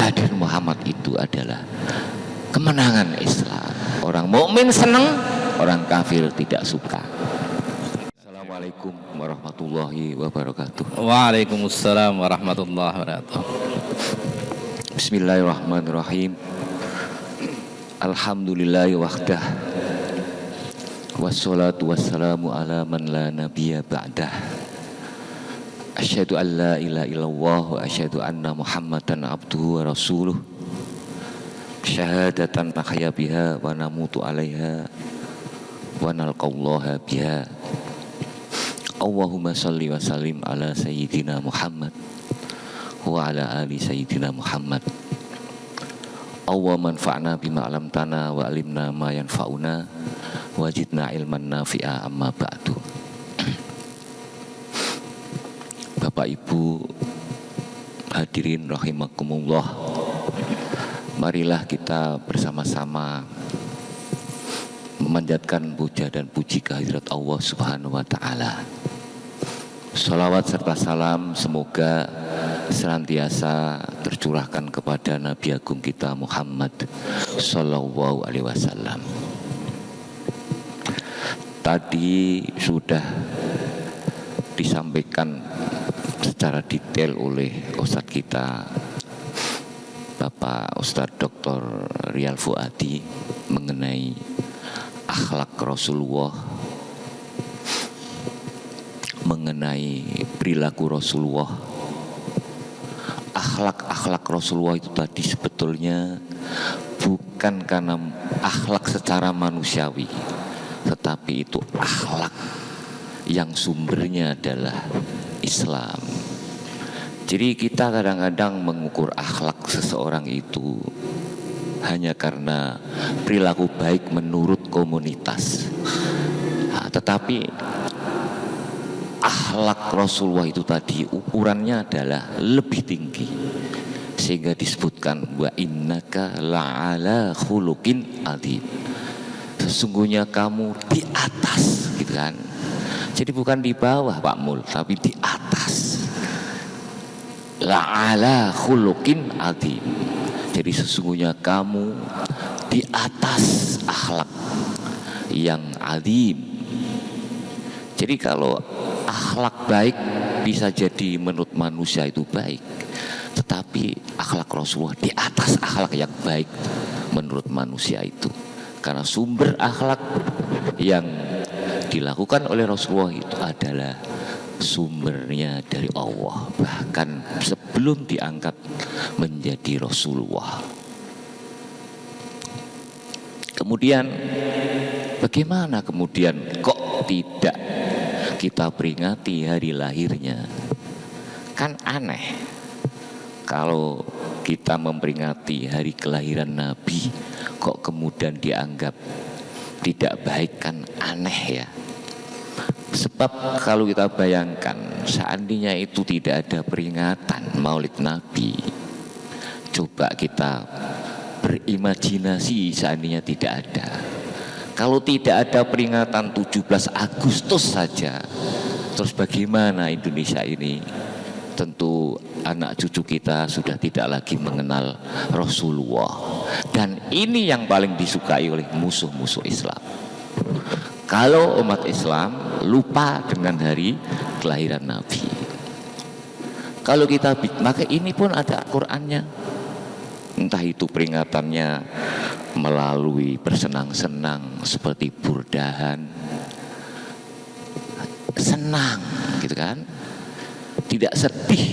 hadir Muhammad itu adalah kemenangan Islam. Orang mukmin senang, orang kafir tidak suka. Assalamualaikum warahmatullahi wabarakatuh. Waalaikumsalam warahmatullahi wabarakatuh. Bismillahirrahmanirrahim. Alhamdulillahi wahdah. Wassalatu wassalamu ala man la nabiyya ba'dah. Asyhadu an la ilaha illallah wa asyhadu anna Muhammadan abduhu wa rasuluh. Syahadatan nahya biha wa namutu 'alaiha wa nalqallaha biha. Allahumma shalli wa sallim ala sayyidina Muhammad wa ala ali sayyidina Muhammad. Allahumma anfa'na bima 'allamtana wa 'allimna ma yanfa'una wajidna ilman nafi'a amma ba'du. Bapak Ibu hadirin rahimakumullah, marilah kita bersama-sama memanjatkan puja dan puji kehadirat Allah Subhanahu wa Ta'ala. Salawat serta salam semoga senantiasa tercurahkan kepada Nabi Agung kita Muhammad Sallallahu Alaihi Wasallam. Tadi sudah disampaikan secara detail oleh Ustadz kita Bapak Ustadz Dr. Rial Fuadi mengenai akhlak Rasulullah, mengenai perilaku Rasulullah. Akhlak Rasulullah itu tadi sebetulnya bukan karena akhlak secara manusiawi, tetapi itu akhlak yang sumbernya adalah Islam. Jadi kita kadang-kadang mengukur akhlak seseorang itu hanya karena perilaku baik menurut komunitas. Nah, tetapi akhlak Rasulullah itu tadi ukurannya adalah lebih tinggi, sehingga disebutkan wa innaka la'ala khuluqin adzim. Sesungguhnya kamu di atas, gitu kan. Jadi bukan di bawah Pak Mul, tapi di atas. La'ala khuluqin adzim. Jadi sesungguhnya kamu di atas akhlak yang adzim. Jadi kalau akhlak baik bisa jadi menurut manusia itu baik, tetapi akhlak Rasulullah di atas akhlak yang baik menurut manusia itu. Karena sumber akhlak yang dilakukan oleh Rasulullah itu adalah sumbernya dari Allah, bahkan sebelum diangkat menjadi Rasulullah. Kemudian bagaimana kemudian kok tidak kita peringati hari lahirnya? Kan aneh kalau kita memperingati hari kelahiran Nabi kok kemudian dianggap tidak baik, kan aneh ya. Sebab kalau kita bayangkan seandainya itu tidak ada peringatan Maulid Nabi, coba kita berimajinasi seandainya tidak ada. Kalau tidak ada peringatan 17 Agustus saja, terus bagaimana Indonesia ini? Tentu anak cucu kita sudah tidak lagi mengenal Rasulullah. Dan ini yang paling disukai oleh musuh-musuh Islam. Kalau umat Islam lupa dengan hari kelahiran Nabi. Kalau kita, maka ini pun ada Qur'annya. Entah itu peringatannya melalui bersenang-senang seperti burdahan, senang gitu kan, tidak sedih.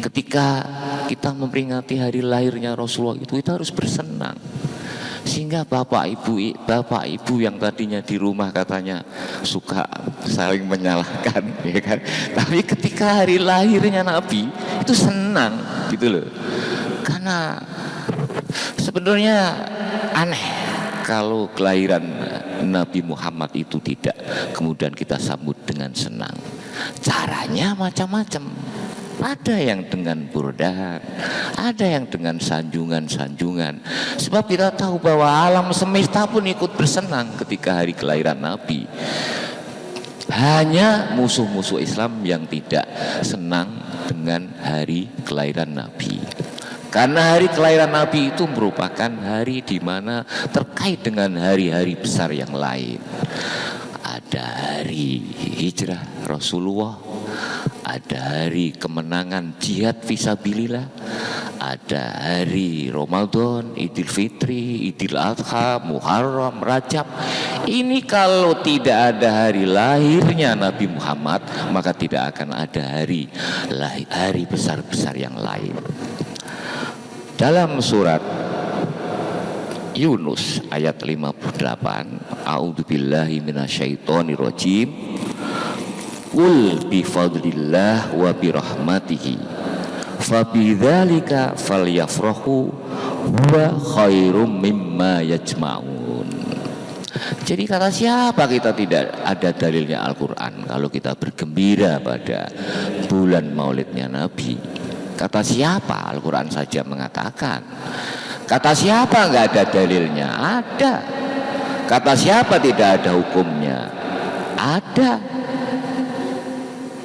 Ketika kita memperingati hari lahirnya Rasulullah itu kita harus bersenang. Sehingga bapak ibu yang tadinya di rumah katanya suka saling menyalahkan, ya kan? Tapi ketika hari lahirnya Nabi itu senang gitu loh. Karena sebenarnya aneh kalau kelahiran Nabi Muhammad itu tidak kemudian kita sambut dengan senang. Caranya macam-macam. Ada yang dengan burdahan, ada yang dengan sanjungan-sanjungan. Sebab kita tahu bahwa alam semesta pun ikut bersenang ketika hari kelahiran Nabi. Hanya musuh-musuh Islam yang tidak senang dengan hari kelahiran Nabi. Karena hari kelahiran Nabi itu merupakan hari di mana terkait dengan hari-hari besar yang lain. Ada hari hijrah Rasulullah, ada hari kemenangan jihad fisabilillah, ada hari Ramadan, Idul Fitri, Idul Adha, Muharram, Rajab. Ini kalau tidak ada hari lahirnya Nabi Muhammad, maka tidak akan ada hari besar-besar yang lain. Dalam surat Yunus ayat 58, a'udzubillahi minasyaitonirrajim, qul bifadlillah wa birahmatihi fabidzalika falyafrahu huwa khairum mimma yajma'un. Jadi kata siapa kita tidak ada dalilnya Al-Quran kalau kita bergembira pada bulan maulidnya Nabi? Kata siapa? Al-Quran saja mengatakan. Kata siapa nggak ada dalilnya? Ada. Kata siapa tidak ada hukumnya? Ada.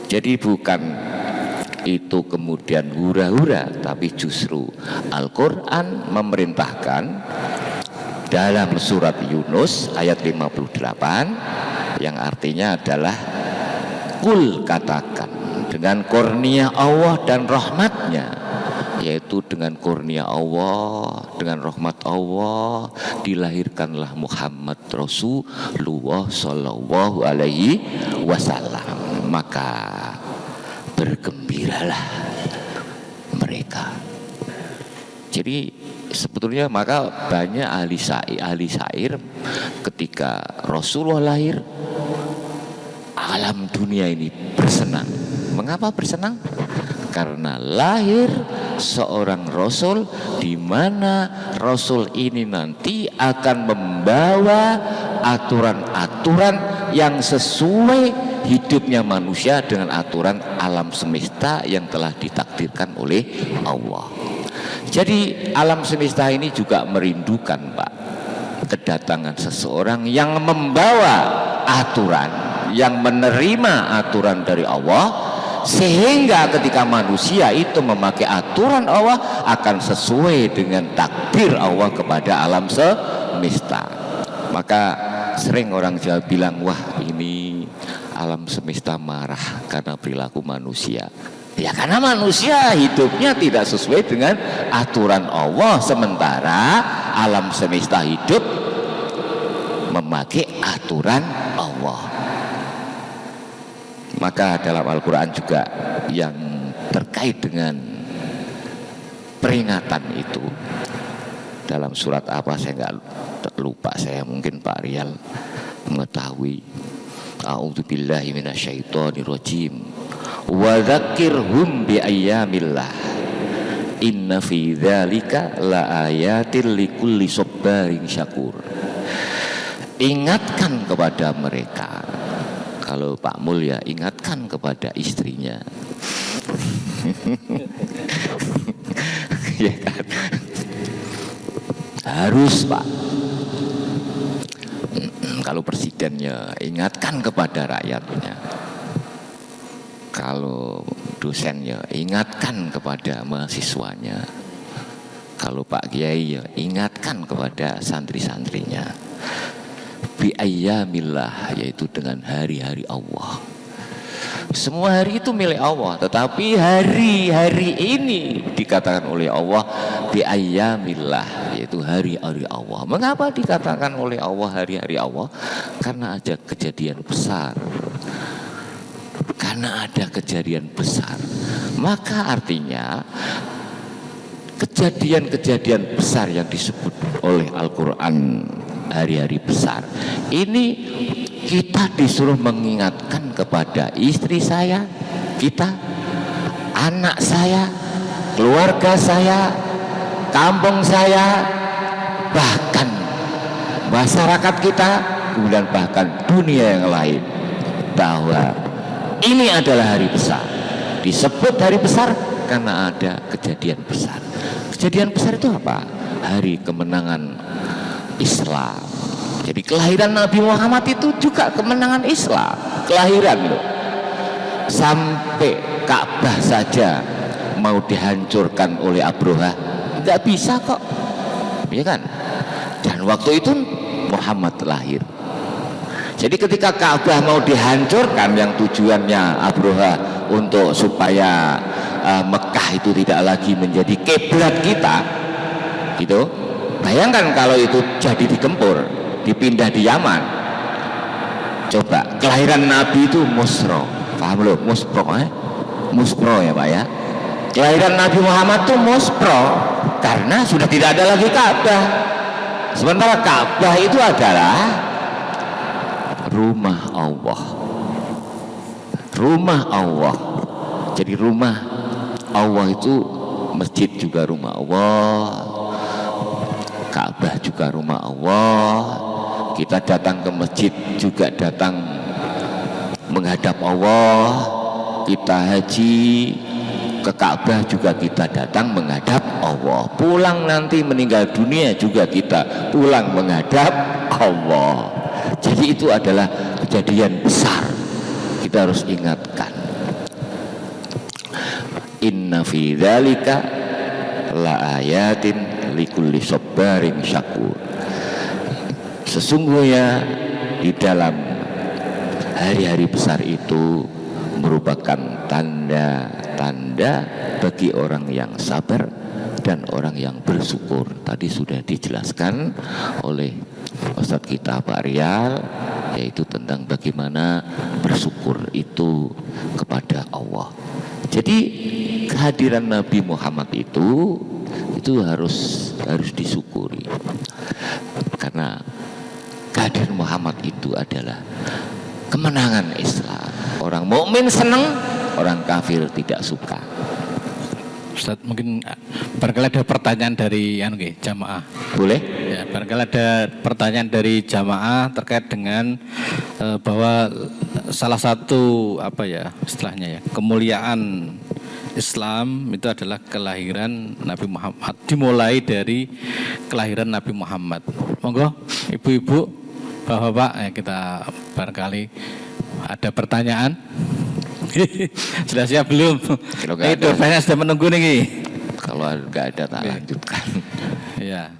Jadi bukan itu kemudian hura-hura, tapi justru Al-Quran memerintahkan dalam surat Yunus ayat 58 yang artinya adalah kul, katakan, dengan kurnia Allah dan rahmatnya, yaitu dengan kurnia Allah, dengan rahmat Allah dilahirkanlah Muhammad Rasulullah Sallallahu Alaihi Wasallam. Maka bergembiralah mereka. Jadi sebetulnya maka banyak ahli syair ketika Rasulullah lahir, alam dunia ini bersenang. Mengapa bersenang? Karena lahir seorang Rasul di mana Rasul ini nanti akan membawa aturan-aturan yang sesuai hidupnya manusia dengan aturan alam semesta yang telah ditakdirkan oleh Allah. Jadi alam semesta ini juga merindukan, Pak, kedatangan seseorang yang membawa aturan, yang menerima aturan dari Allah, sehingga ketika manusia itu memakai aturan Allah akan sesuai dengan takdir Allah kepada alam semesta. Maka sering orang Jawa bilang, wah ini alam semesta marah karena perilaku manusia. Ya karena manusia hidupnya tidak sesuai dengan aturan Allah, sementara alam semesta hidup memakai aturan Allah. Maka dalam Al-Quran juga yang terkait dengan peringatan itu, dalam surat apa saya nggak lupa, saya mungkin Pak Rial mengetahui. A'udzubillahi minasyaitonirrajim wa dzakirhum bi ayyamillah inna fi dzalika la ayatil likulli sabarin syakur. Ingatkan kepada mereka. Kalau Pak Mulya ingatkan kepada istrinya. Ya kan? Harus, Pak. Kalau presidennya ingatkan kepada rakyatnya. Kalau dosennya ingatkan kepada mahasiswanya. Kalau Pak Kiai ya ingatkan kepada santri-santrinya. Bi ayyamillah, yaitu dengan hari-hari Allah. Semua hari itu milik Allah, tetapi hari-hari ini dikatakan oleh Allah bi ayyamillah, yaitu hari-hari Allah. Mengapa dikatakan oleh Allah hari-hari Allah? Karena ada kejadian besar. Karena ada kejadian besar. Maka artinya kejadian-kejadian besar yang disebut oleh Al-Quran hari-hari besar ini, kita disuruh mengingatkan kepada istri saya, kita, anak saya, keluarga saya, kampung saya, bahkan masyarakat kita, kemudian bahkan dunia yang lain, bahwa ini adalah hari besar. Disebut hari besar karena ada kejadian besar. Kejadian besar itu apa? Hari kemenangan Islam. Jadi kelahiran Nabi Muhammad itu juga kemenangan Islam. Kelahiran loh. Sampai Ka'bah saja mau dihancurkan oleh Abroha? Nggak bisa kok, ya kan? Dan waktu itu Muhammad lahir. Jadi ketika Ka'bah mau dihancurkan, yang tujuannya Abroha untuk supaya Mekah itu tidak lagi menjadi kiblat kita, gitu. Bayangkan kalau itu jadi digempur, dipindah di Yaman. Coba kelahiran Nabi itu Musro, paham loh? Muspro ya Pak ya. Kelahiran Nabi Muhammad itu Muspro karena sudah tidak ada lagi Ka'bah. Sementara Ka'bah itu adalah rumah Allah. Rumah Allah. Jadi rumah Allah itu masjid juga rumah Allah, Ka'bah juga rumah Allah. Kita datang ke masjid juga datang menghadap Allah. Kita haji ke Ka'bah juga kita datang menghadap Allah. Pulang nanti meninggal dunia juga kita pulang menghadap Allah. Jadi itu adalah kejadian besar, kita harus ingatkan. Inna fi dzalika la ayatin likulli sabarin syakur. Sesungguhnya di dalam hari-hari besar itu merupakan tanda-tanda bagi orang yang sabar dan orang yang bersyukur. Tadi sudah dijelaskan oleh Ustadz kita Pak Rial, yaitu tentang bagaimana bersyukur itu kepada Allah. Jadi kehadiran Nabi Muhammad itu harus disyukuri, karena kehadiran Muhammad itu adalah kemenangan Islam. Orang mukmin senang, orang kafir tidak suka. Ustaz, mungkin barangkali ada pertanyaan dari jamaah. Boleh? Ya, barangkali ada pertanyaan dari jamaah terkait dengan bahwa salah satu istilahnya kemuliaan Islam itu adalah kelahiran Nabi Muhammad, dimulai dari kelahiran Nabi Muhammad. Monggo ibu-ibu, bapak-bapak, kita barangkali ada pertanyaan. Sudah siap belum? Kalau nggak Itu banyak sudah menunggu nih. Kalau nggak ada tak lanjutkan. Iya.